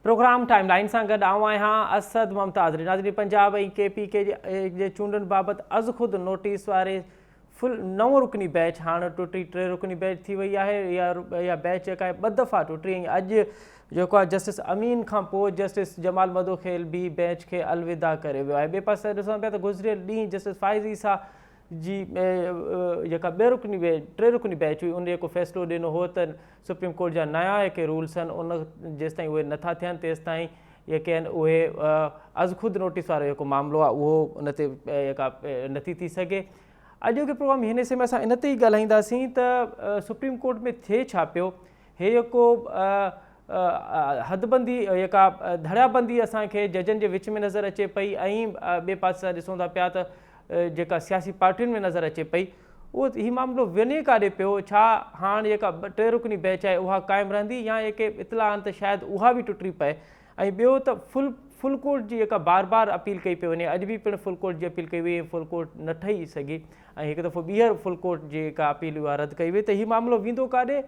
Programme time line सां गॾु आऊं आहियां असद मुमताज़। नाज़रीन, पंजाब ऐं KPK जे चूंडुनि बाबति अज़ ख़ुदि नोटिस वारे फुल 9 रुकनी बैच हाणे टुटी 3 रुकनी बैच थी वई आहे। इहा बैच जेका आहे 2 दफ़ा टुटी ऐं अॼु जेको आहे जस्टिस अमीन खां पोइ जस्टिस जमाल मदोखेल बि बैच खे अलविदा करे वियो आहे। ॿिए पासे ॾिसूं पिया त गुज़िरियल ॾींहुं जस्टिस फाइज़ ईसा जी जेका 3 रुकनी बैच हुई उन जेको फ़ैसिलो ॾिनो हो त सुप्रीम कोर्ट जा नया जेके रूल्स आहिनि उन जेसिताईं उहे नथा थियनि तेसिताईं जेके आहिनि उहे अज़ ख़ुदि नोटिस वारो जेको मामिलो आहे उहो उन ते जेका नथी थी सघे। अॼु जो प्रोग्राम हिन समय असां इन ते ई ॻाल्हाईंदासीं त सुप्रीम कोर्ट में थिए छा पियो। हे जेको हदबंदी जेका धड़ियाबंदी असांखे जजनि जे विच में नज़र अचे पई ऐं ॿिए पासे ॾिसूं था पिया त जेका सियासी पार्टियुनि में नज़र अचे पई उहो हीउ मामिलो वञे काॾे पियो। छा हाणे जेका 3 रुकनी बैच आहे उहा क़ाइमु रहंदी या जेके इतला आहिनि त शायदि उहा बि टुटी पए। ऐं ॿियो त फुल कोर्ट जी जेका बार बार अपील कई पई वञे, अॼु बि पिणु फुल कोर्ट जी अपील कई वई, फुल कोर्ट न ठही सघी ऐं हिकु दफ़ो ॿीहर फुल कोर्ट जी जेका अपील उहा रद्द कई वई। त हीउ मामिलो वेंदो काॾे,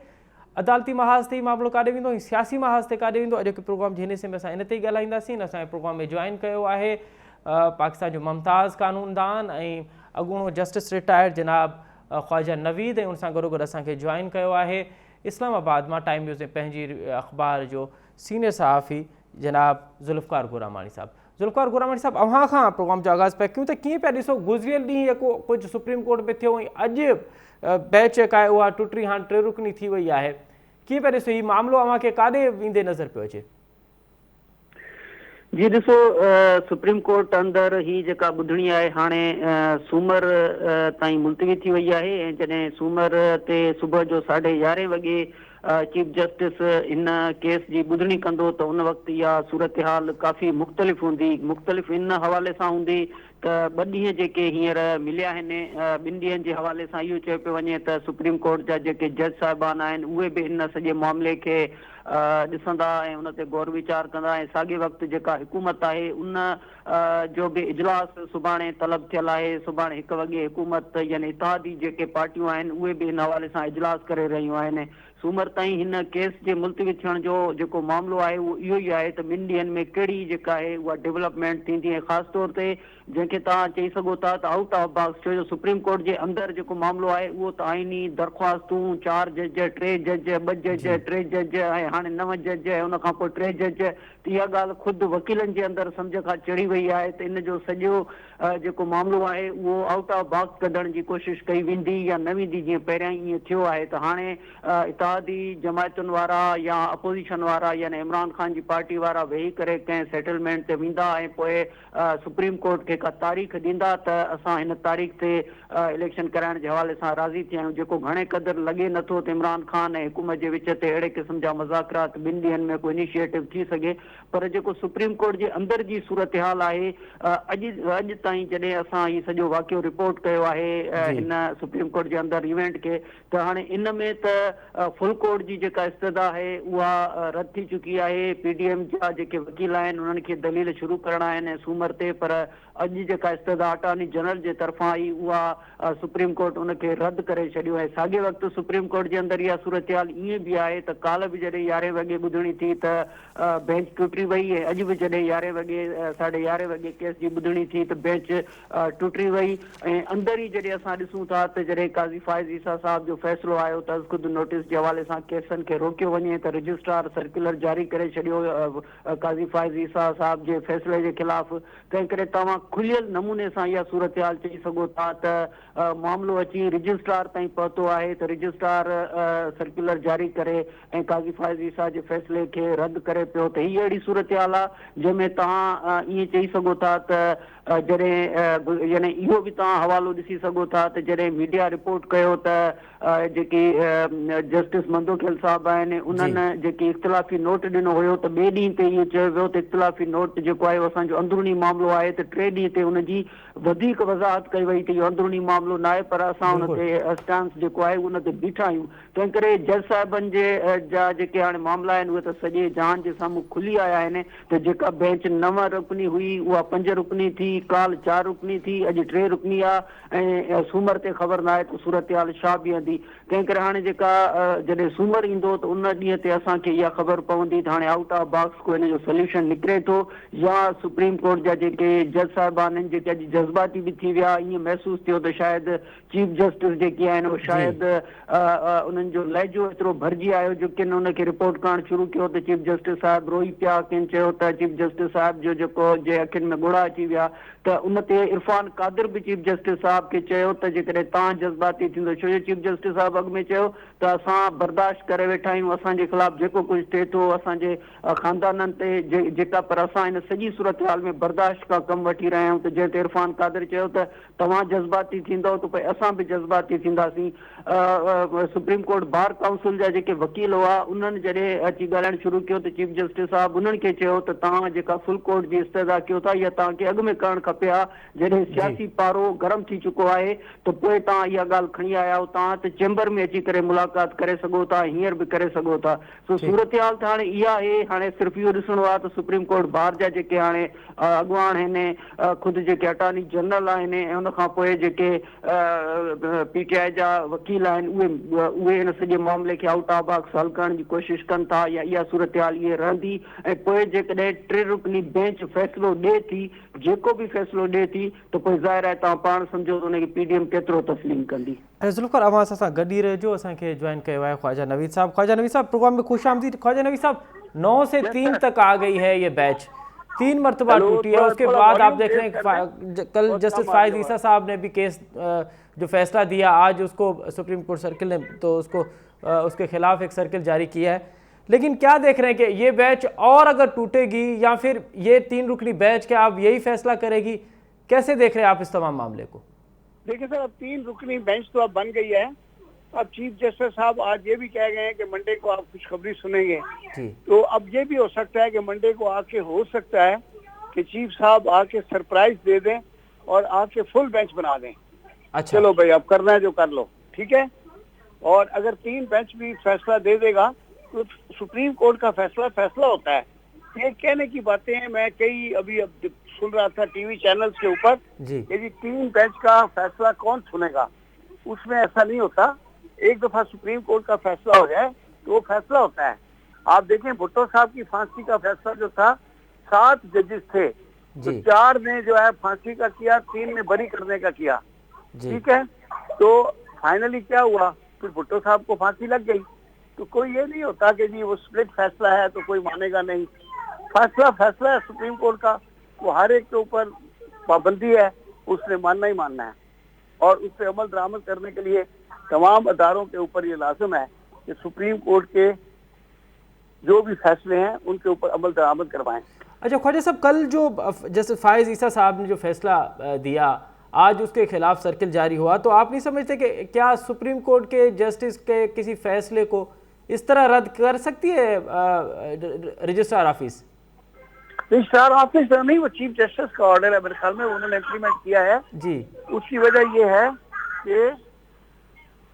अदालती महाज़ ते हीउ मामिलो काॾे वेंदो ऐं सियासी महाज़ ते काॾे वेंदो। अॼु प्रोग्राम जे हिन समय असां इन ते ई ॻाल्हाईंदासीं। असांजे प्रोग्राम में जॉइन कयो आहे पाकिस्तान जो मुमताज़ कानूनदान ऐं अॻूणो जस्टिस रिटायर्ड जनाब ख़्वाजा नवीद, ऐं उन सां गॾोगॾु असांखे जॉइन कयो आहे इस्लामाबाद मां टाइम न्यूज़ ऐं पंहिंजी अख़बार जो सीनियर सहाफ़ी जनाब ज़ुल्फ़कार गुरामाणी साहब। ज़ुल्फ़कार गुरामाणी साहब, अव्हां खां प्रोग्राम जो आगाज़ पिया कयूं त कीअं पिया ॾिसो गुज़िरियल ॾींहुं जेको कुझु सुप्रीम कोर्ट में थियो ऐं अॼु बैच जेका आहे उहा टुटी हाणे 3 रुकनी थी वई आहे, कीअं पिया ॾिसो हीउ मामिलो अव्हांखे काॾे वेंदे नज़र पियो अचे? जी ॾिसो, सुप्रीम कोर्ट अंदरि ही जेका ॿुधणी आहे हाणे सूमर ताईं मुलतवी थी वई आहे ऐं जॾहिं सूमर ते सुबुह जो 11:30 वॻे चीफ जस्टिस इन केस जी ॿुधणी कंदो त उन वक़्तु इहा सूरत हाल काफ़ी मुख़्तलिफ़ हूंदी। मुख़्तलिफ़ इन हवाले सां हूंदी त 2 ॾींहं जेके हींअर मिलिया आहिनि, 2 ॾींहंनि जे हवाले सां इहो चयो पियो वञे त सुप्रीम कोर्ट जा जेके जज साहिबान आहिनि उहे बि इन सॼे मामले खे ॾिसंदा ऐं उन ते गौर वीचार कंदा ऐं साॻे वक़्तु जेका हुकूमत आहे उन जो बि इजलास सुभाणे तलब थियल आहे। सुभाणे 1 वॻे हुकूमत यानी इत्तेहादी जेके पार्टियूं आहिनि उहे बि हिन हवाले सां इजलास करे रहियूं आहिनि। सूमर ताईं हिन केस जे मुलतवी थियण जो जेको मामिलो आहे उहो इहो ई आहे त 2 ॾींहंनि में कहिड़ी जेका आहे उहा डेवलपमेंट थींदी ऐं ख़ासि तौर ते जंहिंखे तव्हां चई सघो था त आउट ऑफ बॉक्स, छो जो सुप्रीम कोर्ट जे अंदरि जेको मामिलो आहे उहो त आइनी दरख़्वास्तूं 4 जज, 3 जज, 2 जज, 3 जज ऐं हाणे 9 जज ऐं उन खां पोइ 3 जज, त इहा ॻाल्हि ख़ुदि वकीलनि जे अंदरि सम्झ खां चढ़ी वई आहे त इन जो सॼो जेको मामिलो आहे उहो आउट ऑफ बॉक्स कढण जी कोशिशि कई वेंदी या न वेंदी। जीअं पहिरियां ईअं थियो आहे त हाणे इत्तेहादी जमायतुनि वारा या अपोज़िशन वारा यानी इमरान ख़ान जी पार्टी वारा वेही करे कंहिं सेटलमेंट ते वेंदा ऐं पोइ सुप्रीम कोर्ट खे का तारीख़ ॾींदा त असां हिन तारीख़ ते इलेक्शन कराइण जे हवाले सां राज़ी थिया आहियूं। जेको घणे क़दुरु लॻे नथो त इमरान ख़ान ऐं हुकूमत जे विच ते अहिड़े क़िस्म जा मुज़ाकरात 2 ॾींहंनि में कोई इनिशिएटिव थी सघे, पर जेको सुप्रीम कोर्ट जे अंदरि जी सूरत हाल आहे अॼु ताईं जॾहिं असां हीउ सॼो वाक़ियो रिपोर्ट कयो आहे हिन सुप्रीम कोर्ट जे अंदरि इवेंट खे, त हाणे इन में त फुल कोर्ट जी जेका इस्तदा आहे उहा रद्द थी चुकी आहे। PDM जा जेके वकील आहिनि उन्हनि खे दलील शुरू करणा आहिनि सूमर ते, पर अॼु जेका इस्तदा अटॉर्नी जनरल जे तरफ़ां आई उहा सुप्रीम कोर्ट उनखे रद्द करे छॾियो आहे। साॻे वक़्तु सुप्रीम कोर्ट जे अंदरि इहा सूरत हाल ईअं बि आहे त काल्ह बि जॾहिं 11 वॻे ॿुधणी थी त बेंच टुटी वई ऐं अॼु बि जॾहिं 11 वॻे 11:30 वॻे केस जी ॿुधणी थी त बेंच टुटी वई। ऐं अंदरि ई जॾहिं असां ॾिसूं था त जॾहिं काज़ी फाइज़ ईसा साहिब जो फ़ैसिलो आयो त ख़ुदि नोटिस जे हवाले सां केसनि खे रोकियो वञे त रजिस्ट्रार सर्कुलर जारी करे छॾियो काज़ी फाइज़ ईसा साहिब जे फ़ैसिले जे ख़िलाफ़। तंहिं करे तव्हां खुलियल नमूने सां इहा सूरत हाल चई सघो था त मामिलो अची रजिस्ट्रार ताईं पहुतो आहे त रजिस्ट्रार सर्कुलर जारी करे ऐं काज़ी फाइज़ ईसा जे फ़ैसिले खे रद्द करे पियो। त हीअ अहिड़ी सूरत हाल आहे जंहिंमें तव्हां ईअं चई सघो था त जॾहिं यानी इहो बि तव्हां हवालो ॾिसी सघो था त जॾहिं मीडिया रिपोर्ट कयो त जेके जस्टिस मंदोखेल साहिब आहिनि उन्हनि जेकी इख़्तिलाफ़ी नोट ॾिनो हुयो त 2 ॾींहं ते इहो चयो वियो त इख़्तिलाफ़ी नोट जेको आहे असांजो अंदरूनी मामिलो आहे त 3 ॾींहं ते उनजी वधीक वज़ाहत कई वई त इहो अंदरूनी मामिलो न आहे, पर असां उन ते स्टांस जेको आहे उन ते बीठा आहियूं। तंहिं करे जज साहिबनि जा जेके हाणे मामला आहिनि उहे त सॼे जहान जे साम्हूं खुली आया आहिनि त जेका बेंच 9 रुकनी हुई उहा 5 रुकनी थी, काल्ह 4 रुकनी थी, अॼु 3 रुकनी आहे ऐं सूमर ते ख़बर न आहे त सूरत हाल छा बीहंदी। तंहिं करे हाणे जेका जॾहिं सूमर ईंदो त उन ॾींहं ते असांखे इहा ख़बर पवंदी त हाणे आउट ऑफ बॉक्स को हिन जो सोल्यूशन निकिरे थो, या सुप्रीम कोर्ट जा जेके जज साहिबान आहिनि जेके अॼु जज़्बाती बि थी विया, ईअं महसूस थियो त शायदि चीफ जस्टिस जेके आहिनि उहे शायदि उन्हनि जो लहजो एतिरो भरिजी आयो जो किन उनखे रिपोर्ट करणु शुरू कयो त चीफ जस्टिस साहिबु रोई पिया, किन चयो त चीफ जस्टिस साहिब जो जेको जे अखियुनि में ॻोढ़ा अची विया, त उन ते इरफान कादिर बि चीफ जस्टिस साहिब खे चयो त जेकॾहिं तव्हां जज़्बाती थींदो, छो जो चीफ जस्टिस साहिब अॻु में चयो त असां बर्दाश्त करे वेठा आहियूं, असांजे ख़िलाफ़ जेको कुझु थिए थो असांजे ख़ानदाननि ते जेका, पर असां हिन सॼी सूरत हाल में बर्दाश्त खां कमु वठी रहिया आहियूं। त जंहिं ते इरफान कादिर चयो त तव्हां जज़्बाती थींदव त भई असां बि जज़्बाती थींदासीं। सुप्रीम कोर्ट बार काउंसिल जा जेके वकील हुआ उन्हनि जॾहिं अची ॻाल्हाइणु शुरू कयो त चीफ जस्टिस साहिब उन्हनि खे चयो त तव्हां जेका फुल कोर्ट जी इस्तदा कयो था इहा तव्हांखे अॻु में करणु खपे हा, जॾहिं सियासी पारो गरम थी चुको आहे त पोइ तव्हां इहा ॻाल्हि खणी आया आहियो, तव्हां त चेंबर में अची करे मुलाक़ात करे सघो था, हींअर बि करे सघो था। सो सूरत हाल त हाणे इहा आहे। हाणे सिर्फ़ु इहो ॾिसणो आहे त सुप्रीम कोर्ट बार जा जेके हाणे अॻुवान आहिनि, ख़ुदि जेके अटॉर्नी जनरल आहिनि ऐं उनखां पोइ जेके PTI जा वकील आहिनि उहे हिन सॼे मामले खे आउट ऑफ बॉक्स हल करण जी कोशिशि कनि था, या इहा सूरत हाल इहे रहंदी। ऐं पोइ जेकॾहिं 3 रुकनी बेंच फ़ैसिलो ॾिए थी, जेको बि फ़ैसिलो ॾिए थी, त पोइ ज़ाहिर आहे तव्हां पाण सम्झो त उनखे PDM केतिरो तस्लीम कंदी। ज़ुल्फ़िकार अवां सां गॾु ई रहिजो, असांखे ज्वाइन कयो आहे ख्वाजा नवीद साहब। ख्वाजा नवीद साहब, प्रोग्राम में खुश आमदीद। ख्वाजा नवीद साहब, 9 से 3 तक आ गई है ये बैच, 3 मरतबा टूटी है, उसके बाद आप देख रहे हैं कल जस्टिस फायज ईसा साहब ने भी केस जो फैसला दिया, आज उसको सुप्रीम कोर्ट सर्किल ने तो उसको उसके खिलाफ एक सर्किल जारी किया है। लेकिन क्या देख रहे हैं कि ये बैच और अगर टूटेगी या फिर ये 3 रुकनी बैच क्या अब यही फैसला करेगी, कैसे देख रहे हैं आप इस तमाम मामले को? देखिए सर, अब 3 रुकनी बेंच तो अब बन गई है। अब चीफ जस्टिस साहब आज ये भी कह गए हैं कि मंडे को आप खुशखबरी सुनेंगे, तो अब ये भी हो सकता है कि मंडे को आके हो सकता है कि चीफ साहब आके सरप्राइज दे दें और आके फुल बेंच बना दें। अच्छा, चलो भाई अब करना है जो कर लो, ठीक है। और अगर 3 बेंच भी फैसला दे देगा तो सुप्रीम कोर्ट का फैसला होता है। ये कहने की बातें हैं, मैं कई अभी अब सुन रहा था टीवी चैनल्स के ऊपर कि जी 3 बेंच का फैसला कौन सुनेगा, उसमें ऐसा नहीं होता। एक दफा सुप्रीम कोर्ट का फैसला हो जाए तो वो फैसला होता है। आप देखें भुट्टो साहब की फांसी का फैसला जो था, 7 जजेस थे, तो 4 ने जो है फांसी का किया, 3 ने बरी करने का किया, ठीक है। तो फाइनली क्या हुआ, फिर भुट्टो साहब को फांसी लग गई। तो कोई ये नहीं होता कि जी वो स्प्लिट फैसला है तो कोई मानेगा नहीं। फैसला है सुप्रीम कोर्ट का, वो हर एक के ऊपर पाबंदी है, उसने मानना ही मानना है। और उस पर अमल दरामद करने के लिए तमाम अदारों के ऊपर ये लाजिम है कि सुप्रीम कोर्ट के जो भी फैसले हैं उनके ऊपर अमल दरामद करवाएं। अच्छा ख्वाजा साहब, कल जो जैसे फायज ईसा साहब ने जो फैसला दिया, आज उसके खिलाफ सर्किल जारी हुआ, तो आप नहीं समझते कि क्या सुप्रीम कोर्ट के जस्टिस के किसी फैसले को इस तरह रद्द कर सकती है रजिस्ट्रार ऑफिस? रजिस्ट्रार ऑफिस नहीं, वो चीफ जस्टिस का ऑर्डर है, मेरे ख्याल में उन्होंने इम्प्लीमेंट किया है जी। उसकी वजह ये है कि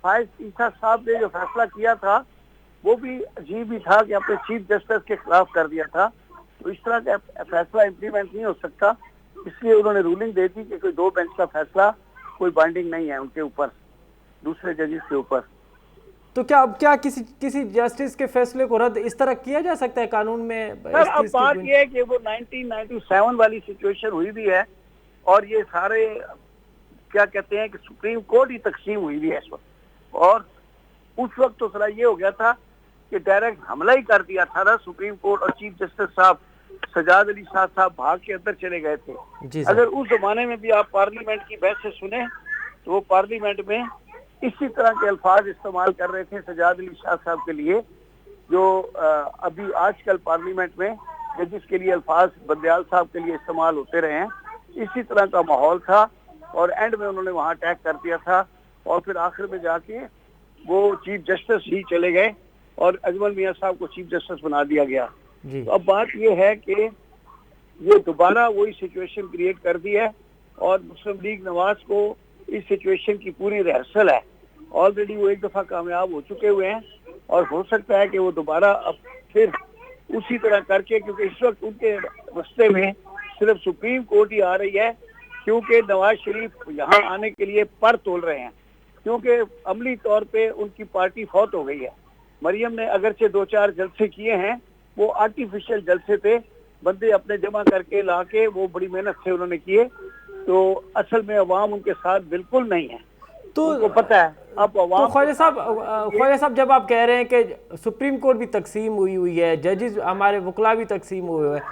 फायज ईसा साहब ने जो फैसला किया था वो भी अजीब ही था कि अपने चीफ जस्टिस के खिलाफ कर दिया था। तो इस तरह का फैसला इम्प्लीमेंट नहीं हो सकता, इसलिए उन्होंने रूलिंग दे दी कि कोई 2 बेंच का फैसला कोई बाइंडिंग नहीं है उनके ऊपर, दूसरे जजेस के ऊपर। तो क्या किसी जस्टिस के फैसले को रद्द इस तरह किया जा सकता है कानून में? सर अब बात यह है कि वो 1997 वाली सिचुएशन हुई भी है, और ये सारे क्या कहते हैं कि सुप्रीम कोर्ट ही तकसीम हुई भी है इस वक्त। और उस वक्त तो सर ये हो गया था कि डायरेक्ट हमला ही कर दिया था ना सुप्रीम कोर्ट, और चीफ जस्टिस साहब सजाद अली शाह साहब भाग के अंदर चले गए थे। अगर उस जमाने में भी आप पार्लियामेंट की बहस से सुने तो वो पार्लियामेंट में इसी तरह के अल्फाज इस्तेमाल कर रहे थे सजाद अली शाह साहब के लिए, जो अभी आजकल पार्लियामेंट में जजिस के लिए अल्फाज बंदयाल साहब के लिए इस्तेमाल होते रहे हैं। इसी तरह का माहौल था, और एंड में उन्होंने वहाँ अटैक कर दिया था, और फिर आखिर में जाके वो चीफ जस्टिस ही चले गए और अजमल मियाँ साहब को चीफ जस्टिस बना दिया गया। तो अब बात ये है कि ये दोबारा वही सिचुएशन क्रिएट कर दी है, और मुस्लिम लीग नवाज को इस सिचुएशन की पूरी रिहर्सल है। ऑलरेडी वो एक दफा कामयाब हो चुके हुए हैं, और हो सकता है कि वो दोबारा अब फिर उसी तरह करके, क्योंकि इस वक्त उनके रास्ते में सिर्फ सुप्रीम कोर्ट ही आ रही है, क्योंकि नवाज शरीफ यहाँ आने के लिए पर तोल रहे हैं, क्योंकि अमली तौर पे उनकी पार्टी फौत हो गई है। मरियम ने अगरचे 2-4 जलसे किए हैं, वो आर्टिफिशियल जलसे थे, बंदे अपने जमा करके लाके वो बड़ी मेहनत से उन्होंने किए, तो असल में अवाम उनके साथ बिल्कुल नहीं है। तो उनको पता है अब तो अवाम ख्वाजा साहब जब आप कह रहे हैं कि सुप्रीम कोर्ट भी तकसीम हुई है, जजेस हमारे वकला भी तकसीम हुए हैं,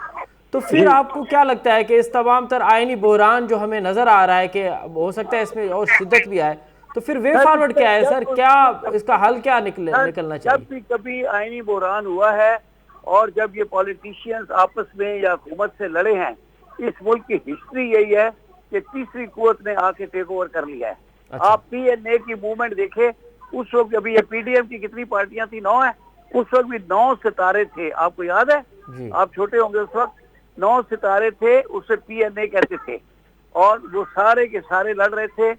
तो फिर आपको क्या लगता है कि इस तमाम तर आइनी बहरान जो हमें नज़र आ रहा है कि हो सकता है इसमें और शिद्दत भी आए, तो फिर वे फॉरवर्ड क्या है सर? क्या इसका हल क्या निकलना चाहिए? जब भी कभी आइनी बहरान हुआ है और जब ये पॉलिटिशियंस आपस में या हुकूमत से लड़े हैं, इस मुल्क की हिस्ट्री यही है कि तीसरी कुव्वत ने आके टेक ओवर कर लिया है। अच्छा। आप PNA की मूवमेंट देखे, उस वक्त अभी ये PDM की कितनी पार्टियां थी? 9 है। उस वक्त भी 9 सितारे थे, आपको याद है? आप छोटे होंगे उस वक्त। 9 सितारे थे, उसे PNA कहते थे, और वो सारे के सारे लड़ रहे थे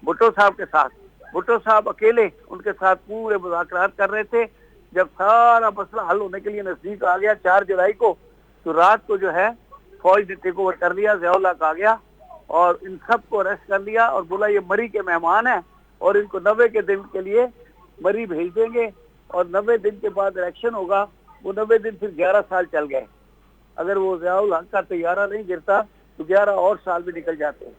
भुट्टो साहब के साथ। भुट्टो साहब अकेले उनके साथ पूरे मुज़ाकरात कर रहे थे। जब सारा मसला हल होने के लिए नजदीक आ गया 4 जुलाई को, तो रात को जो है फौज ने टेक ओवर कर लिया, ज़िया-उल-हक आ गया और इन सब को अरेस्ट कर लिया और बोला ये मरी के मेहमान हैं और इनको 90 के दिन के लिए मरी भेज देंगे और 90 दिन के बाद इलेक्शन होगा। वो 90 दिन फिर 11 साल चल गए। अगर वो ज़िया-उल-हक का तैयारा नहीं गिरता तो 11 और साल भी निकल जाते।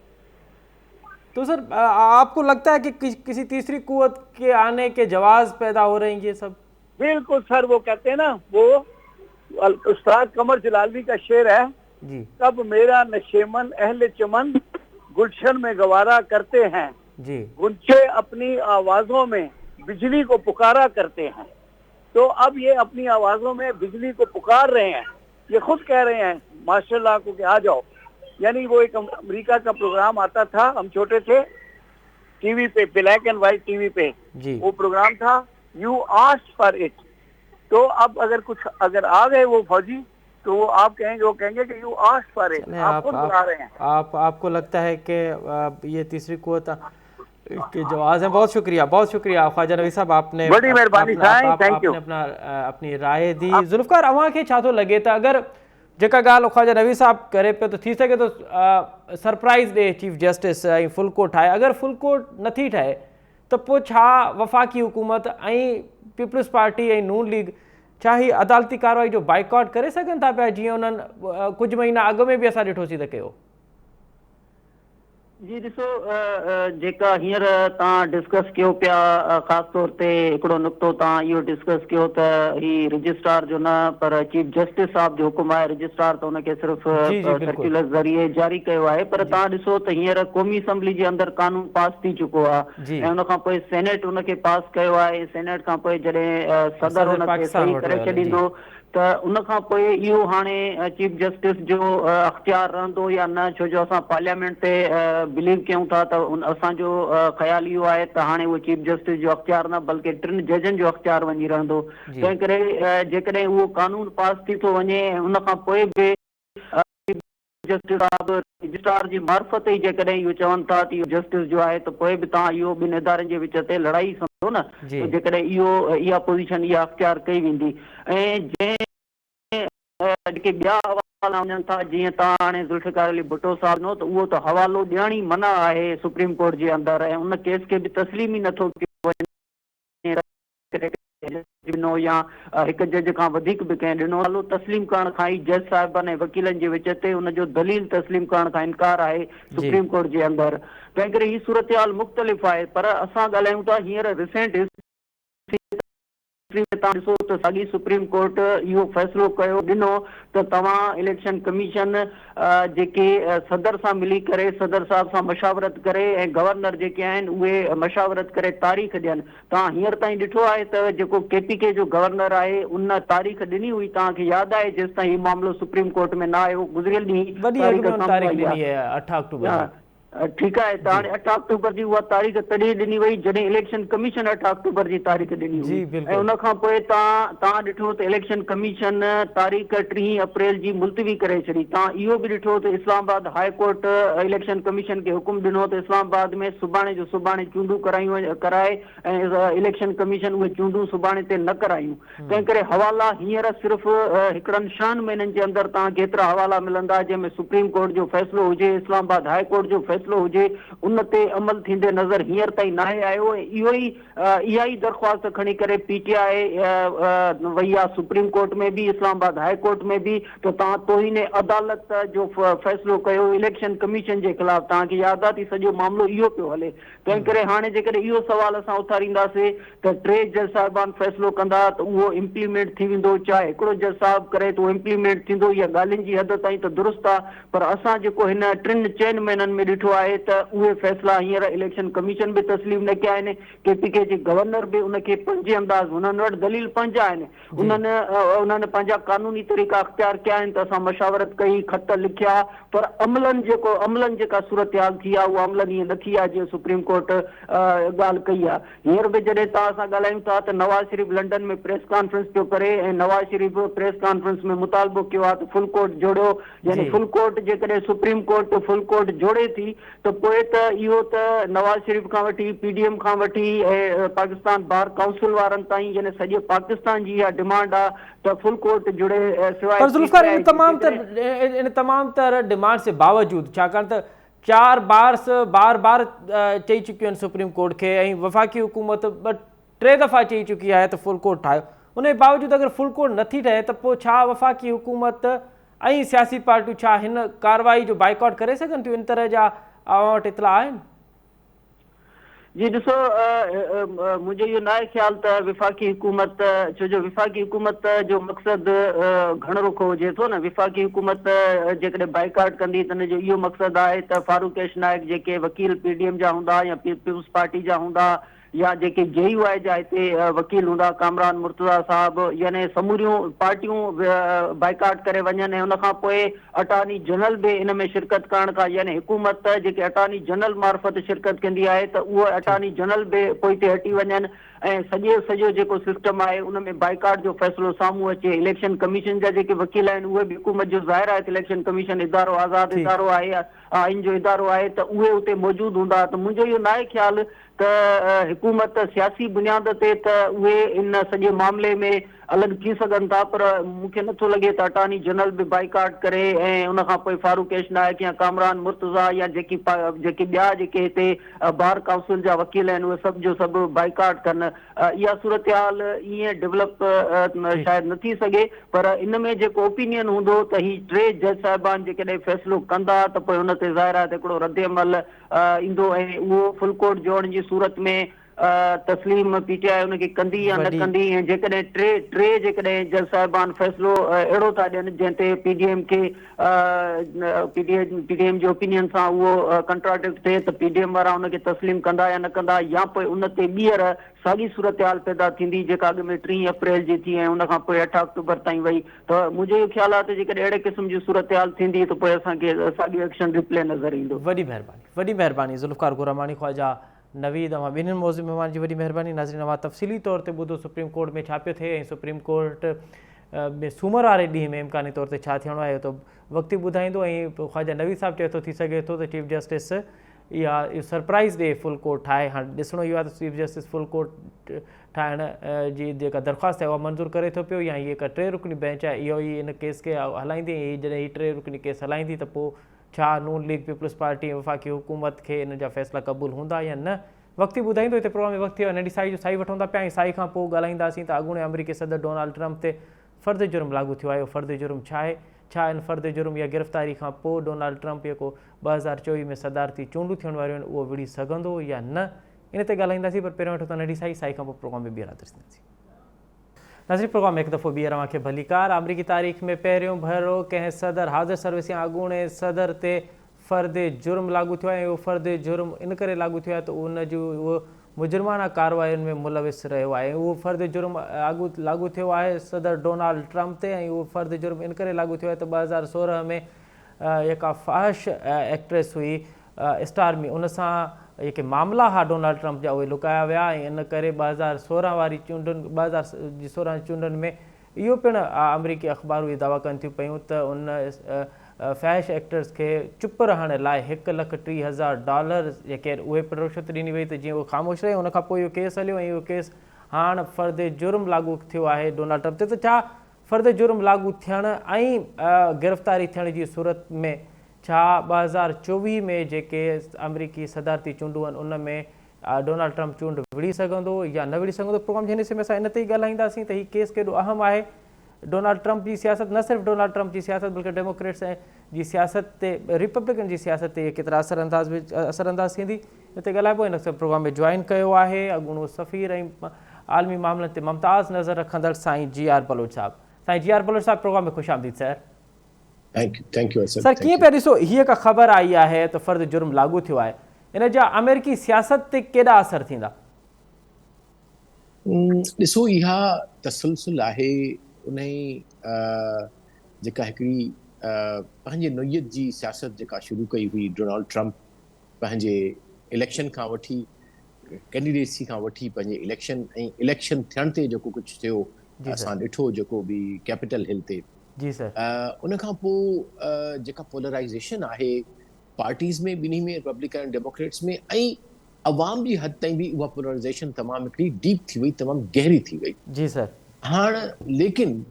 तो सर आपको लगता है कि किसी तीसरी कुव्वत के आने के जवाब पैदा हो रहे हैं ये सब? बिल्कुल सर, वो कहते हैं ना, वो उस्ताद कमर जलालवी का शेर है जी, कब मेरा नशेमन अहले चमन गुलशन में गवारा करते हैं जी, गुंचे अपनी आवाजों में बिजली को पुकारा करते हैं। तो अब ये अपनी आवाजों में बिजली को पुकार रहे हैं, ये खुद कह रहे हैं माशाल्लाह को कि आ जाओ। यानी वो एक अमेरिका का प्रोग्राम आता था, हम छोटे थे, टीवी पे, ब्लैक एंड व्हाइट टीवी पे जी। वो प्रोग्राम था, यू आस्क्ड फॉर इट। तो अब अगर आ गए वो फौजी, तो वो कहेंगे कि यू आस्क्ड फॉर इट, आप खुद बुला रहे हैं। आपको लगता है कि ये तीसरी कुव्वत के जवाब हैं? बहुत शुक्रिया ख्वाजा नवी साहब, आपने बड़ी मेहरबानी, थैंक यू। अपनी राय दी। जुल्फकार अवां खे छा थो लॻे त अगरि जेका ॻाल्हि ख्वाजा नवी साहब करे पियो, तो थी सके तो सरप्राइज़ ॾे चीफ जस्टिस ऐं फुल कोर्ट ठाहे। अगरि फुल कोर्ट नथी ठहे त पोइ छा वफ़ाक़ी हुकूमत ऐं पीपल्स पार्टी ऐं नून लीग छा ही अदालती कार्रवाई जो बाइकॉट करे सघनि था पिया, जीअं उन्हनि कुझु महीना अॻु में बि असां ॾिठोसीं त कयो? जी ॾिसो, जेका हींअर तव्हां डिस्कस कयो पिया, ख़ासि तौर ते हिकिड़ो नुक़्तो तव्हां इहो डिस्कस कयो त ही रजिस्ट्रार जो न पर चीफ जस्टिस साहब जो हुकुम आहे, रजिस्ट्रार त हुनखे सिर्फ़ु सर्कुलर ज़रिए जारी कयो आहे, पर तव्हां ॾिसो त हींअर क़ौमी असैम्बली जे अंदरि कानून पास थी चुको आहे ऐं उनखां पोइ सेनेट उनखे पास कयो आहे। सेनेट खां पोइ जॾहिं सदर उनखे सही करे छॾींदो त उनखां पोइ इहो हाणे चीफ जस्टिस जो अख्तियार रहंदो या न, छो जो असां पार्लियामेंट ते बिलीव कयूं था त असांजो ख़्यालु इहो आहे त हाणे उहो चीफ जस्टिस जो अख्तियार न बल्कि 3 जजनि जो अख्तियार वञी रहंदो। तंहिं करे जेकॾहिं उहो कानून पास थी थो वञे ऐं उनखां पोइ बि जस्टिस साहब रजिस्ट्रार जी मार्फत ई जेकॾहिं इहो चवनि था त इहो जस्टिस जो आहे, त पोइ बि तव्हां इहो ॿिनि इदारनि जे विच ते लड़ाई सम्झो न, जेकॾहिं इहा पोज़ीशन इहा अख्तियार कई वेंदी। ऐं जेके ॿिया हवाला वञनि था, जीअं तव्हां हाणे ज़ुल्फ़िकार अली भुट्टो साहब नो, त उहो त हवालो ॾियण ई मना आहे सुप्रीम कोर्ट जे अंदरि ऐं उन केस खे बि तस्लीम ई नथो ॾिनो या हिकु जज खां वधीक बि कंहिं ॾिनो। हलो तस्लीम करण खां ई जज साहिबान ऐं वकीलनि जे विच ते उनजो दलील तस्लीम करण खां इनकार आहे सुप्रीम कोर्ट जे अंदरि। तंहिं करे ही सूरत हाल मुख़्तलिफ़ आहे, पर असां ॻाल्हायूं था हींअर रिसेंट तव्हां ॾिसो त साॻी सुप्रीम कोर्ट इहो फ़ैसिलो कयो ॾिनो त तव्हां इलेक्शन कमीशन जेके सदर सां मिली करे, सदर साहब सां मशावरत करे ऐं गवर्नर जेके आहिनि उहे मशावरत करे तारीख़ ॾियनि। तव्हां हींअर ताईं ॾिठो आहे त जेको KPK जो गवर्नर आहे उन तारीख़ ॾिनी हुई, तव्हांखे यादि आहे, जेसि ताईं हीउ मामिलो सुप्रीम कोर्ट में न आयो, गुज़िरियल ॾींहुं 8 अक्टूबर। ठीकु आहे, त हाणे 8 अक्टूबर जी उहा तारीख़ तॾहिं ॾिनी वई जॾहिं इलेक्शन कमीशन 8 अक्टूबर जी तारीख़ ॾिनी हुई ऐं उनखां पोइ तव्हां ॾिठो त इलेक्शन कमीशन तारीख़ 3 अप्रैल जी मुलतवी करे छॾी। तव्हां इहो बि ॾिठो त Islamabad high court election commission खे हुकुम ॾिनो त इस्लामाबाद में सुभाणे जो सुभाणे चूंडूं कराए ऐं इलेक्शन कमीशन उहे चूंडूं सुभाणे ते न करायूं। तंहिं करे हवाला हींअर सिर्फ़ु हिकिड़नि 6 महीननि जे अंदरि तव्हांखे एतिरा हवाला मिलंदा जंहिंमें सुप्रीम कोर्ट जो फ़ैसिलो हुजे, इस्लामाबाद हाई कोर्ट जो फ़ैसिलो फ़ैसिलो हुजे उन ते अमल थींदे नज़र हींअर ताईं नाहे आयो। इहा ई दरख़्वास्त खणी करे PTI वई आहे सुप्रीम कोर्ट में भी, इस्लामाबाद हाई कोर्ट में भी, तो तव्हां तोहीने अदालत जो फ़ैसिलो कयो इलेक्शन कमीशन जे ख़िलाफ़। तव्हांखे यादि आहे सॼो मामिलो इहो पियो हले। तंहिं करे हाणे जेकॾहिं इहो सवाल असां उथारींदासीं त 3 जज साहिबान फ़ैसिलो कंदा त उहो इम्प्लीमेंट थी वेंदो, चाहे हिकिड़ो जज साहिब करे त उहो इम्प्लीमेंट थींदो। इहा ॻाल्हियुनि जी हद ताईं त दुरुस्त आहे, पर असां जेको हिन 3-4 महीननि में ॾिठो आहे त उहे फ़ैसिला हींअर इलेक्शन कमीशन बि तस्लीम न कया आहिनि। KPK जे गवर्नर बि उनखे पंहिंजे अंदाज़, हुननि वटि दलील पंज आहिनि, उन्हनि पंहिंजा कानूनी तरीक़ा अख़्तियार कया आहिनि त असां मशावरत कई, ख़त लिखिया, पर अमलनि जेका सूरत हाल थी आहे उहा अमलनि ईअं न थी आहे जीअं सुप्रीम कोर्ट ॻाल्हि कई आहे। हींअर बि जॾहिं तव्हां सां ॻाल्हायूं था त नवाज़ शरीफ़ लंडन में प्रेस कॉन्फ्रेंस पियो करे ऐं नवाज़ शरीफ़ प्रेस कॉन्फ्रेंस में मुतालबो कयो आहे त फुल कोर्ट जोड़ियो। यानी फुल कोर्ट जेकॾहिं सुप्रीम कोर्ट फुल कोर्ट जोड़े थी त पोइ त इहो त नवाज़ शरीफ़ खां वठी PDM खां वठी ऐं पाकिस्तान बार काउंसिल वारनि ताईं यानी सॼे पाकिस्तान जी इहा डिमांड आहे त फुल कोर्ट जुड़े। पर ज़ुल्फ़िकार इन तमाम तर डिमांड से बावजूद, छाकाणि त 4 बार बार चई चुकियूं आहिनि सुप्रीम कोर्ट खे ऐं वफ़ाक़ी हुकूमत 2-3 दफ़ा चई चुकी आहे त फुल कोर्ट ठाहियो, उन जे बावजूद अगरि फुल कोर्ट नथी ठहे त पोइ छा वफ़ाक़ी हुकूमत ऐं सियासी पार्टियूं छा हिन कार्रवाई जो बाइकॉट करे सघनि थियूं? इन तरह जा अवां वटि इतला आहिनि? जी ॾिसो, मुंहिंजो इहो न आहे ख़्यालु त विफ़ाक़ी हुकूमत, छो जो विफ़ाक़ी हुकूमत जो मक़सदु घणो रुखो हुजे थो न। विफ़ाक़ी हुकूमत जेकॾहिं बाइकाट कंदी त हुनजो इहो मक़सदु आहे त फारूक कैश नाइक जेके वकील PDM जा हूंदा या पीपुल्स पार्टी जा हूंदा या जेके JUI जा हिते वकील हूंदा, कामरान मुर्तज़ा साहब, यानी समूरियूं पार्टियूं बाइकाट करे वञनि ऐं उनखां पोइ अटॉर्नी जनरल बि इन में शिरकत करण खां, यानी हुकूमत जेके अटॉर्नी जनरल मार्फत शिरकत कंदी आहे त उहो अटॉर्नी जनरल बि पोइ ते हटी वञनि ऐं सॼो जेको सिस्टम आहे उन में बाइकाट जो फ़ैसिलो साम्हूं अचे। इलेक्शन कमीशन जा जेके वकील आहिनि उहे बि हुकूमत जो ज़ाहिर आहे त इलेक्शन कमीशन इदारो आज़ादु इदारो आहे, आइन जो इदारो आहे, त उहे उते मौजूदु हूंदा। त मुंहिंजो इहो न आहे ख़्यालु त हुकूमत सियासी बुनियाद ते त उहे इन सॼे मामले में अलॻि थी सघनि था, पर मूंखे नथो लॻे त अटॉर्नी जनरल बि बाइकाट करे ऐं उनखां पोइ फारूक कैश नाइक या कामरान मुर्तज़ा या जेके ॿिया जेके हिते बार काउंसिल जा वकील आहिनि उहे सभु जो सभु बाइकाट कनि। इहा सूरत हाल ईअं डेवलप शायदि न थी सघे, पर इन में जेको ओपिनियन हूंदो त ही 3 जज साहिबान जेकॾहिं फ़ैसिलो कंदा त पोइ हुन ते ज़ाहिर आहे त हिकिड़ो रद्द अमल ईंदो ऐं उहो फुल कोर्ट जोड़ण जी सूरत में तस्लीम PTI उनखे कंदी या न कंदी। ऐं जेकॾहिं टे जेकॾहिं जज साहिबान फ़ैसिलो अहिड़ो था ॾियनि जंहिं ते PDM खे PDM जे ओपिनियन सां उहो कंट्राडिक्ट थिए त PDM वारा उनखे तस्लीम कंदा या न कंदा, या पोइ उन ते ॿीहर साॻी सूरत हाल पैदा थींदी जेका अॻु में 3 अप्रैल जी थी ऐं उनखां पोइ 8 अक्टूबर ताईं वई। त मुंहिंजो इहो ख़्यालु आहे त जेकॾहिं अहिड़े क़िस्म जी सूरत हाल थींदी त पोइ असांखे साॻियो एक्शन रिप्ले नज़र ईंदो। वॾी महिरबानी ज़ुल्फ़िकार गुरमानी ख्वाजा नवीद, अवां ॿिन्हिनि मौज़ूअ महिमान जी वॾी महिरबानी। नाज़रीन, अवां तफ़सीली तौर ते ॿुधो सुप्रीम कोर्ट में छा पियो थिए ऐं सुप्रीम कोर्ट में सूमर वारे ॾींहं में इम्कानी तौर ते छा थियणो आहे त वक़्तु ॿुधाईंदो। ऐं ख्वाजा नवीद साहिबु चए थो थी सघे थो त चीफ जस्टिस इहो सरप्राइज़ ॾे फुल कोर्ट ठाहे। हाणे ॾिसणो इहो आहे त चीफ जस्टिस फुल कोर्ट ठाहिण जी जेका दरख़्वास्त आहे उहा मंज़ूरु करे थो पियो या हीअ 3 रुकनी बेंच आहे इहो ई इन केस खे हलाईंदी। जॾहिं हीअ 3 रुकनी केस हलाईंदी त पोइ छा नून लीग पीपुल्स पार्टी ऐं वफ़ाक़ी हुकूमत खे इन जा फ़ैसिला क़बूल हूंदा या न, वक़्तु ई ॿुधाईंदो। हिते प्रोग्राम में वक़्तु थियो नंढी साई जो साई वठूं था पिया ऐं साई खां पोइ ॻाल्हाईंदासीं त अॻूणे अमरीकी सदर डोनाल्ड ट्रम्प ते फ़र्द जुर्म लागू थियो आहे। फ़र्द जुर्म छा आहे, छा इन फ़र्द जुर्म या गिरफ़्तारी खां पोइ डोनाल्ड ट्रम्प जेको 2024 में सदारती चूंडूं थियण वारियूं आहिनि उहो विड़ी सघंदो या न, इन ते ॻाल्हाईंदासीं। पर पहिरियों वठो था नंढी साई खां पोइ प्रोग्राम में ॿीहर हाज़िर थींदासीं। नाज़रीन, प्रोग्राम हिकु दफ़ो ॿीहर तव्हांखे भलीकार। अमरीकी तारीख़ में पहिरियों भेरो कंहिं सदर हाज़िर सर्विस या अॻूणे सदर ते फ़र्द जुर्म लागू थियो आहे। उहो फ़र्द जुर्म इन करे लागू थियो आहे त उन जूं उहो मुजरमाना कार्रवायुनि में मुलविस रहियो आहे। उहो फ़र्द जुर्म लागू थियो आहे सदर डोनाल्ड ट्रम्प ते ऐं उहो फ़र्द जुर्म इन करे लागू थियो आहे त 2016 में जेका फ़ाहिश एक्ट्रेस हुई स्टारमी, उन सां जेके मामला हुआ डोनाल्ड ट्रम्प जा उहे लुकाया विया ऐं इन करे 2016 वारी चूंडुनि 2016 चूंडुनि में इहो पिणु अमरीकी अख़बारूं इहे दावा कनि थियूं पियूं त उन फ़ैश एक्टर्स खे चुप रहण लाइ $1,30,000 जेके उहे पिणु रिश्वत ॾिनी वई त जीअं उहो ख़ामोश रहे। उनखां पोइ इहो केस हलियो ऐं इहो केस हाणे फ़र्द जुर्म लागू थियो आहे डोनाल्ड ट्रम्प ते। त छा फ़र्द जुर्म लागू थियण ऐं गिरफ़्तारी थियण जी सूरत में छा 2024 में जेके अमरीकी सदारती चूंडूं आहिनि उन में डोनाल्ड ट्रंप चूंड विड़ी सघंदो या न विड़ी सघंदो? प्रोग्राम जे हिसे में असां इन ते ई ॻाल्हाईंदासीं त हीउ केस केॾो अहम आहे। डोनाल्ड ट्रंप जी सियासत, न सिर्फ़ु डोनाल्ड ट्रंप जी सियासत बल्कि डेमोक्रेट्स जी सियासत ते, रिपब्लिकन जी सियासत ते केतिरा असरअंदाज़ थींदी, हिते ॻाल्हाइबो। हिन प्रोग्राम में जॉइन कयो आहे अॻूणो सफ़ीर ऐं आलमी मामलनि ते मुमताज़ नज़र रखंदड़ साईं जी.आर. बलोच साहिबु। साईं जी.आर. बलोच साहिबु, प्रोग्राम में ख़ुशि आमदीद सर। थैंक यू सर, कीअं पिया ॾिसो हीअ का ख़बर आई आहे त फ़र्द जुर्म लागू थियो आहे, इन जा अमेरिकी सियासत ते केॾा असर थींदा? ॾिसो, इहा तसलसल आहे उन जेका हिकिड़ी पंहिंजे नोयत जी सियासत जेका शुरू कई हुई डोनाल्ड ट्रंप पंहिंजे इलेक्शन खां वठी, कैंडिडेसी खां वठी पंहिंजे इलेक्शन ऐं इलेक्शन थियण ते जेको कुझु थियो असां ॾिठो, जेको बि कैपिटल हिल ते। जी सर। उन खां पोइ जेका पोलराइज़ेशन आहे पार्टीज़ में, ॿिन्ही में, रिपब्लिकन ऐं डेमोक्रेट्स में, ऐं अवाम जी हद ताईं बि उहा पोलराइज़ेशन तमामु हिकिड़ी डीप थी वई, तमामु गहरी थी वई। जी सर। हाणे लेकिन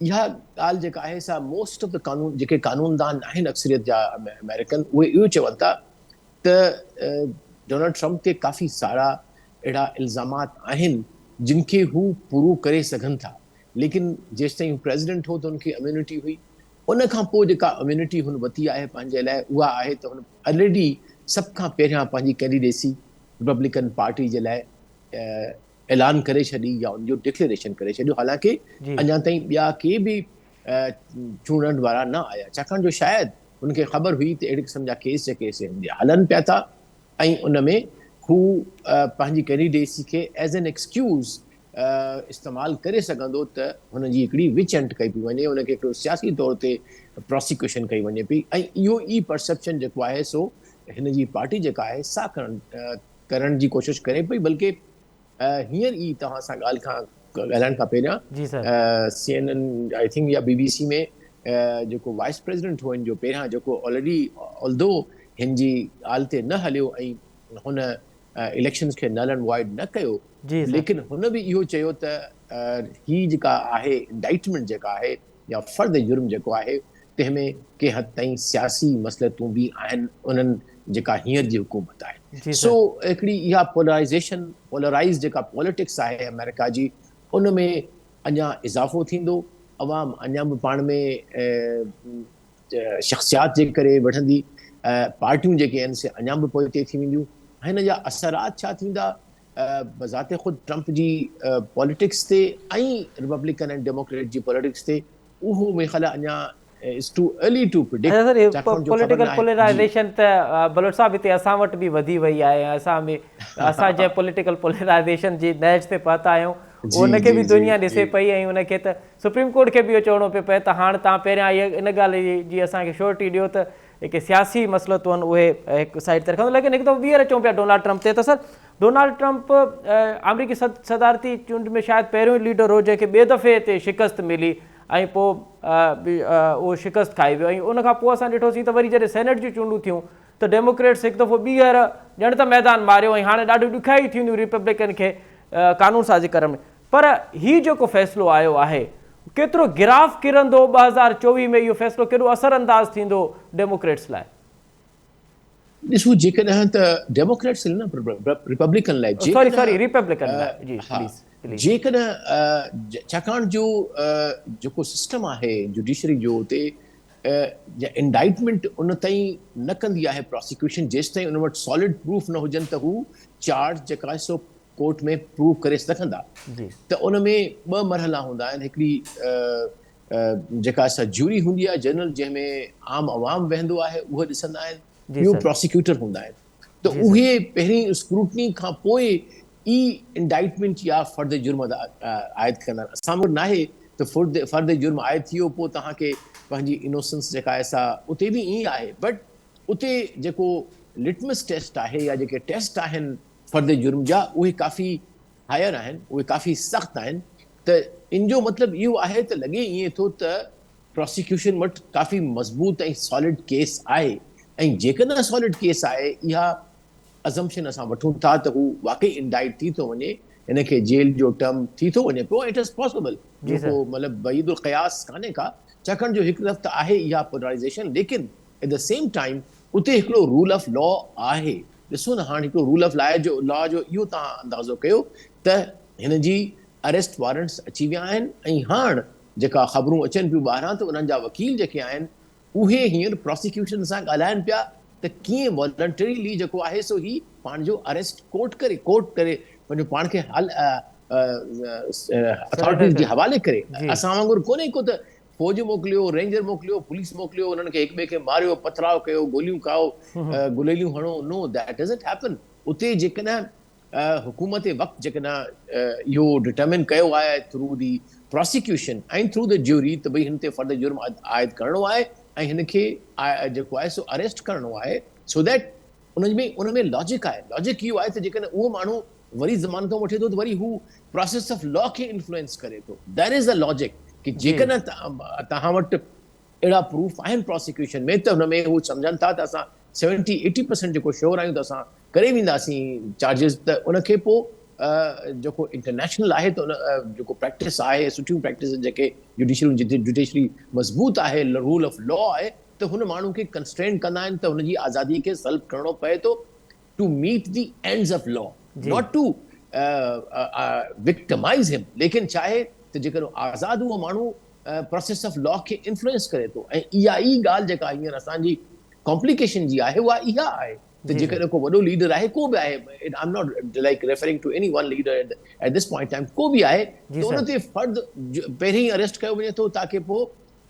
इहा ॻाल्हि जेका आहे सा मोस्ट ऑफ द कानून, जेके कानूनदान आहिनि अक्सरियत जा अमेरिकन, उहे इहो चवनि था त डोनाल्ड ट्रंप ते काफ़ी सारा अहिड़ा इल्ज़ामात आहिनि जिन खे हू पूरो करे सघनि था, लेकिन जेसिताईं हू प्रेसिडेंट हो त हुनखे इम्यूनिटी हुई। उन खां पोइ जेका इम्यूनिटी हुन वरिती आहे पंहिंजे लाइ, उहा आहे त हुन ऑलरेडी सभ खां पहिरियां पंहिंजी कैंडिडेसी रिपब्लिकन पार्टी जे लाइ ऐलान करे छॾी या उनजो डिक्लेरेशन करे छॾियो, हालांकि अञा ताईं ॿिया के बि चूंडण वारा न आया, छाकाणि जो शायदि हुनखे ख़बर हुई त अहिड़े क़िस्म जा केस जेके हलनि पिया था ऐं उन में हू पंहिंजी कैंडिडेसी खे एज़ एन एक्सक्यूज़ इस्तेमालु करे सघंदो त हुनजी हिकिड़ी विच एंड कई पई वञे, हुनखे हिकिड़ो सियासी तौर ते प्रोसिक्यूशन कई वञे पई। ऐं इहो ई परसेप्शन जेको आहे सो हिन जी पार्टी जेका आहे सा करण जी कोशिशि करे पई। बल्कि हींअर ई तव्हां सां ॻाल्हाइण खां पहिरियां CNN आई थिंक या BBC में जेको वाइस प्रेसिडेंट हो हिन जो पहिरियां, जेको ऑलरेडी ऑल्दो हिन जी ॻाल्हि ते न हलियो ऐं हुन इलेक्शन्स खे नल एंड वॉइड न कयो, लेकिन हुन बि इहो चयो त ही जेका आहे इंडाइटमेंट जेका आहे या फर्द जुर्म जेको आहे, तंहिंमें के हद ताईं सियासी मसलतूं बि आहिनि उन्हनि जेका हींअर जी हुकूमत आहे। सो हिकिड़ी इहा पोलराइज़ जेका पॉलिटिक्स आहे अमेरिका जी, उन में अञा इज़ाफ़ो थींदो, अवाम अञा बि पाण में शख़्सियात जे करे वठंदी, पार्टियूं जेके आहिनि से अञा बि पोइते थी वेंदियूं। हिन जा असरात छा थींदा बज़ाते ख़ुदि ट्रंप जी पॉलिटिक्स ते ऐं रिपब्लिकन ऐं डेमोक्रेट जी पॉलिटिक्स ते, उहो मेरे ख़्याल अञा it's too early to predict. Political polarisation त बलोच साहब हिते असां वटि बि वधी वई आहे, असां जंहिं पॉलिटिकल पोलराइज़ेशन जी नैज ते पहुता आहियूं उनखे बि दुनिया ॾिसे पई, ऐं उनखे त सुप्रीम कोर्ट खे बि इहो चवणो पियो पए त हाणे तव्हां पहिरियां इहा इन ॻाल्हि जी असांखे श्योरिटी ॾियो त जेके सियासी मसइलतूं आहिनि उहे हिकु साइड ते रखंदो। लेकिन हिकु दफ़ो ॿीहर अचूं पिया डोनाल्ड ट्रंप ते, त सर डोनाल्ड ट्रंप अमरीकी सदारती चूंड में शायदि पहिरियों ई लीडर हो जंहिंखे ॿिए दफ़े ते शिकस्त मिली ऐं पोइ उहो शिकस्त खाई वियो। ऐं उनखां पोइ असां ॾिठोसीं त वरी जॾहिं सेनेट जी चूंडूं थियूं त डेमोक्रेट्स हिकु दफ़ो ॿीहर ॼण त मैदान मारियो ऐं हाणे ॾाढियूं ॾुखियाई थींदियूं रिपब्लिकन खे कानून साज़ी करण में। पर हीउ जेको फ़ैसिलो आयो आहे केतिरो गिराफ़ किरंदो 2024 में, इहो फ़ैसिलो केॾो असरअंदाज़ थींदो डेमोक्रेट्स लाइ? ॾिसो, जेकॾहिं त डेमोक्रेट्स न रिपब्लिकन लाइ, सॉरी रिपब्लिकन लाइ, जी प्लीज़, जेकॾहिं छाकाणि जो जेको सिस्टम आहे जुडिशरी जो, उते इंडाइटमेंट उन ताईं न कंदी आहे प्रोसिक्यूशन जेसिताईं उन वटि सॉलिड प्रूफ न हुजनि त हू चार्ज जेका आहे सो कोर्ट में प्रूव करे सघंदा। त उन में ॿ मरहला हूंदा आहिनि, हिकिड़ी जेका असां ज्यूरी हूंदी आहे जनरल, जंहिंमें आम अवाम वेहंदो आहे, उहे ॾिसंदा आहिनि, ॿियो प्रोसिक्यूटर हूंदा आहिनि। त उहे पहिरीं स्क्रूटनी खां पोइ ई इंडाइटमेंट या फर्द जुर्म आयद कंदा आहिनि। असां वटि न आहे त फर्द जुर्म आयद थी वियो पोइ तव्हांखे पंहिंजी इनोसेंस जेका आहे सा, उते बि ईअं आहे, बट उते जेको लिटमस टेस्ट आहे या जेके टेस्ट आहिनि फर्द जुर्म जा, उहे काफ़ी हायर आहिनि, उहे काफ़ी सख़्तु आहिनि। त इन जो मतिलबु इहो आहे त लॻे ईअं थो त प्रोसिक्यूशन वटि काफ़ी मज़बूत ऐं सॉलिड केस आहे, ऐं जेकॾहिं सॉलिड केस आहे, इहा अज़म्पशन असां वठूं था त हू वाकई इंडाइट थी थो वञे, हिनखे जेल जो टर्म थी थो वञे पियो। इट इज़ पॉसिबल, जेको मतिलबु बईदुल क़यास कान्हे का, छाकाणि जो हिकु दफ़ो त आहे इहा पोलराइज़ेशन, लेकिन एट द सेम टाइम उते हिकिड़ो रूल ऑफ लॉ आहे। ॾिसो न हाणे हिकिड़ो रूल ऑफ लॉ जो इहो तव्हां अंदाज़ो कयो त हिन जी अरेस्ट वारंट्स अची विया आहिनि ऐं हाणे जेका ख़बरूं अचनि पियूं ॿाहिरां त उन्हनि जा वकील जेके आहिनि उहे हींअर प्रोसिक्यूशन सां ॻाल्हाइनि पिया त कीअं वॉलंटरीली जेको आहे सो ही पाण जो अरेस्ट कोर्ट करे पंहिंजो पाण खे अथॉरिटीज़ जे हवाले करे। असां वांगुरु कोन्हे को त फौज मोकिलियो, रेंजर मोकिलियो, पुलिस मोकिलियो, उन्हनि खे हिक ॿिए खे मारियो, पथराव कयो, गोलियूं खाओ, गुलेलियूं हणो। नो, दैट डज़ंट हैपन। उते जेकॾहिं हुकूमत वक़्तु जेकॾहिं इहो डिटरमिन कयो आहे थ्रू दी प्रोसिक्यूशन ऐं थ्रू द ज्यूरी त भई हिन ते फर्द जुर्म आयद करणो आहे ऐं हिन खे जेको आहे सो अरेस्ट करणो आहे, सो दैट उन में लॉजिक आहे। लॉजिक इहो आहे त जेकॾहिं उहो माण्हू वरी ज़मानत वठे थो त वरी हू प्रोसेस ऑफ लॉ खे इन्फ्लुएंस करे थो। दैट इज़ अ लॉजिक कि जेकॾहिं तव्हां वटि अहिड़ा प्रूफ आहिनि प्रोसिक्यूशन में त हुन में हू सम्झनि था त असां 70-80% जेको श्योर आहियूं त असां करे वेंदासीं चार्जिस, त उनखे पोइ जेको इंटरनेशनल आहे त उन जेको प्रैक्टिस आहे, सुठियूं प्रैक्टिस जेके जुडिशरी मज़बूत आहे, रूल ऑफ लॉ आहे, त हुन माण्हू खे कंस्ट्रेन कंदा आहिनि त हुनजी आज़ादी खे सल्ब करणो पए थो to meet the ends of law, not to victimise him. लेकिन चाहे त जेकर आज़ाद उहो माण्हू प्रोसेस ऑफ लॉ खे इन्फ्लुएंस करे थो। ऐं इहा ई ॻाल्हि जेका हींअर असांजी कॉम्प्लिकेशन जी आहे उहा इहा आहे त जेकर को वॾो लीडर आहे, को बि आहे, I am not like referring to any one leader at this point time, को बि आहे त उन ते फर्द पहिरीं ई अरेस्ट कयो वञे थो ताकी पोइ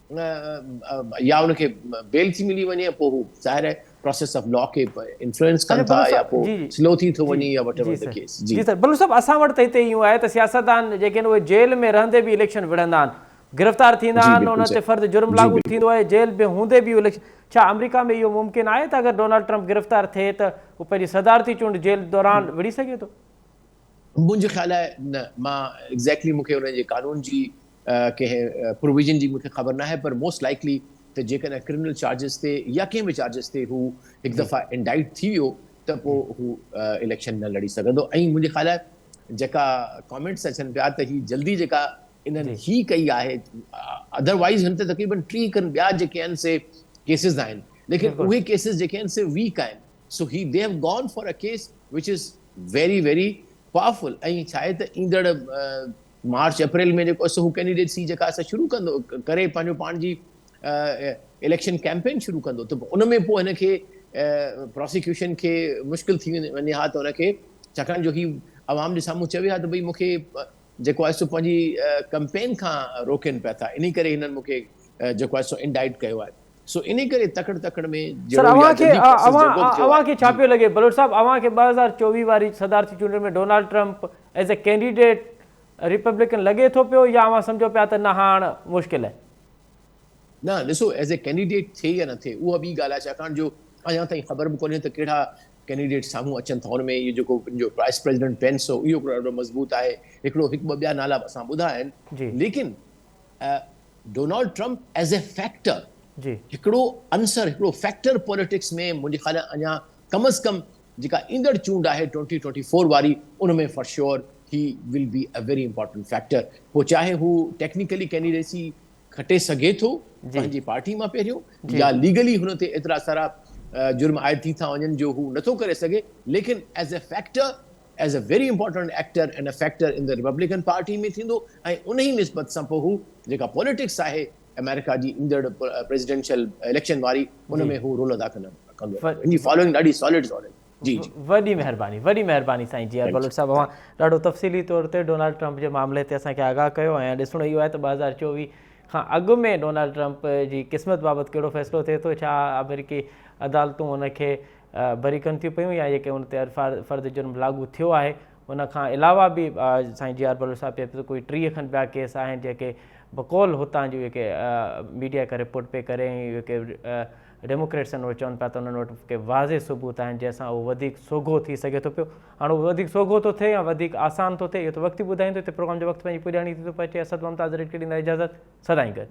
या उनखे बेल थी मिली वञे, पोइ हू ज़ाहिर आहे प्रोसेस ऑफ लॉ खे इन्फ्लुएंस कनि था या पोइ स्लो थी थो वञे या वट एवर द केस। जी सर, बलू साहब, असां वटि त हिते ईअं आहे त सियासतदान जेके आहिनि उहे जेल में रहंदे बि इलेक्शन विढ़ंदा आहिनि, गिरफ़्तार थींदा आहिनि, उन ते फर्द जुर्म लागू थींदो आहे, जेल में हूंदे बि इलेक्शन। छा अमेरिका में इहो मुमकिन आहे त अगरि डोनाल्ड ट्रम्प गिरफ़्तार थिए त उहो पंहिंजी सदारती चूंड जेल दौरान विढ़ी सघे थो? मुंहिंजो ख़्यालु आहे न, मां एग्ज़ैक्टली मूंखे हुन जे कानून जी कंहिं प्रोविजन जी मूंखे ख़बर न आहे, पर मोस्ट लाइकली त जेकॾहिं क्रिमिनल चार्जिस ते या कंहिं बि चार्जिस ते हू हिकु दफ़ा इंडाइट थी वियो त पोइ हू इलेक्शन न लड़ी सघंदो। ऐं मुंहिंजे ख़्यालु आहे जेका कॉमेंट्स अचनि पिया त ही जल्दी जेका इन्हनि ही कई आहे, अदरवाइज़ हिन ते तक़रीबन 3 खनि ॿिया जेके आहिनि से केसिस आहिनि, लेकिन उहे केसिस जेके आहिनि से वीक आहिनि। So they have gone for a case which is very very powerful. ऐं छा आहे त ईंदड़ मार्च अप्रैल में जेको हू कैंडिडेट्स जेका असां शुरू कंदो करे पंहिंजो पाण जी इलेक्शन कैंपेन शुरू कंदो, त उन में पोइ हिन खे प्रोसिक्यूशन खे मुश्किल थी वञे हा त हुनखे, छाकाणि जो ही आवाम जे साम्हूं चवे हा त भई मूंखे जेको आहे सो पंहिंजी कैंपेन खां रोकनि पिया था, इन करे हिननि मूंखे जेको आहे सो इंडाइट कयो आहे। सो इन करे तकड़ में सर अवां खे छा पियो लॻे बलोच साहब, अवां खे 2024 वारी सदारती चूंडनि में Donald Trump as a candidate Republican लॻे थो पियो या अवां सम्झो पिया त न हाणे मुश्किल आहे? न, ॾिसो एज़ ए कैंडिडेट थिए या न थिए उहा ॿी ॻाल्हि आहे, छाकाणि जो अञा ताईं ख़बर बि कोन्हे त कहिड़ा कैंडिडेट साम्हूं अचनि था। हुन में इहो जेको पंहिंजो वाइस प्रेसिडेंट पेंस हो इहो ॾाढो मज़बूत आहे, हिकिड़ो हिकु ॿ ॿिया नाला असां ॿुधा आहिनि, लेकिन Donald Trump as a factor हिकिड़ो अंसर, हिकिड़ो फैक्टर पॉलिटिक्स में मुंहिंजे ख़्याल अञा कम अज़ कम जेका ईंदड़ चूंड आहे 2024 वारी, उन में for sure he will be a very important factor. पोइ चाहे हू टेक्निकली कैंडिडेसी खटे सघे थो पंहिंजी पार्टी मां पहिरियों, या लीगली हुन ते एतिरा सारा जुर्म आयद थी था वञनि जो हू नथो करे सघे, लेकिन as a factor, as a very important actor and a factor in the Republican party में थींदो। ऐं उन ई निस्बत सां पोइ हू जेका पॉलिटिक्स आहे अमेरिका जी ईंदड़ प्रेसिडेंशियल इलेक्शन वारी, उन में हू रोल अदा कंदो। इन जी फॉलोइंग ॾाढी सॉलिड सॉलिड। जी जी, वॾी महिरबानी साईं जी आर बलोच साहब, अवां ॾाढो तफ़सीली तौर ते डोनाल्ड ट्रम्प जे मामले ते असांखे आगाह कयो। ऐं ॾिसणो इहो आहे त 2024 खां अॻु में डोनाल्ड ट्रम्प जी क़िस्मत बाबति कहिड़ो फ़ैसिलो थिए थो, छा अमेरिकी अदालतूं उनखे बरी कनि थियूं पियूं या जेके उन ते फ़र्द जुर्म लागू थियो आहे। उन खां अलावा बि साईं जी आर बलोच साहब चए पियो कोई 30 खनि ॿिया केस आहिनि जेके बकौल हुतां जूं जेके मीडिया खे रिपोर्ट पे करे ऐं जेके डेमोक्रेट्स आहिनि उहे चवनि पिया त उन्हनि वटि के वाज़े सबूत आहिनि जंहिंसां उहो वधीक सोघो थी सघे थो पियो। हाणे उहो वधीक सोघो थो थिए या वधीक आसान थो थिए, इहो त वक़्तु ई ॿुधाईंदो। हिते प्रोग्राम जो वक़्तु पंहिंजी पूॼाणी थी थो पहुचे। असद मुमताज़ रेड खे ॾींदा इजाज़त, सदाईं गॾु।